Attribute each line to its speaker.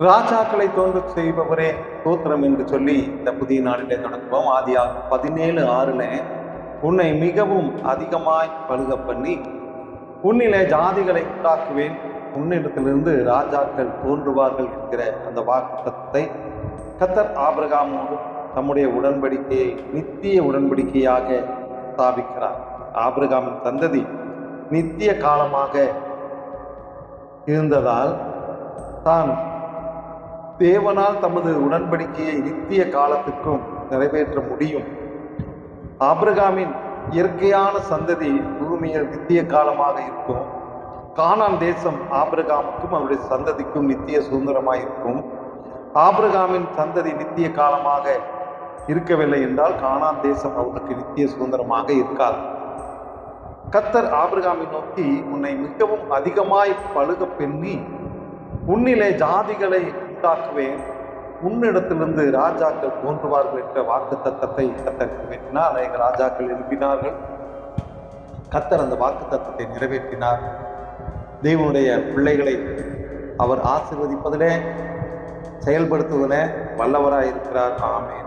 Speaker 1: ராஜாக்களை தோன்ற செய்பவரே தோத்திரம் என்று சொல்லி இந்த புதிய நாளிலே தொடங்குவோம். ஆதியாகமம் 17:6 உன்னை மிகவும் அதிகமாய் பலுக பண்ணி உன்னிலே ஜாதிகளை உண்டாக்குவேன், உன்னிடத்திலிருந்து ராஜாக்கள் தோன்றுவார்கள் என்கிற அந்த வாக்குத்தத்தத்தை கர்த்தர் ஆபிரகாமோடு தம்முடைய உடன்படிக்கையை நித்திய உடன்படிக்கையாக ஸ்தாபிக்கிறார். ஆபிரகாமின் சந்ததி நித்திய காலமாக இருந்ததால் தான் தேவனால் தமது உடன்படிக்கையை நித்திய காலத்திற்கும் நிறைவேற்ற முடியும். ஆபிரகாமின் இயற்கையான சந்ததி பூமியில் நித்திய காலமாக இருக்கும். கானான் தேசம் ஆபிரகாமுக்கும் அவருடைய சந்ததிக்கும் நித்திய சுதந்திரமாக இருக்கும். ஆபிரகாமின் சந்ததி நித்திய காலமாக இருக்கவில்லை என்றால் கானான் தேசம் அவர்களுக்கு நித்திய சுதந்திரமாக இருக்காது. கர்த்தர் ஆபிரகாமை நோக்கி, உன்னை மிகவும் அதிகமாய் பலுக பெண்ணி உன்னிலே ஜாதிகளை உண்டாக்குவேன், உன்னிடத்திலிருந்து ராஜாக்கள் தோன்றுவார்கள் என்ற வாக்கு தத்தத்தை கர்த்தர் நிறைவேற்றினார். அநேக ராஜாக்கள் எழுப்பினார்கள். கர்த்தர் அந்த வாக்கு தத்தத்தை நிறைவேற்றினார். தேவனுடைய பிள்ளைகளை அவர் ஆசீர்வதிப்பதிலே செயல்படுத்துவதிலே வல்லவராயிருக்கிறார். ஆமென்.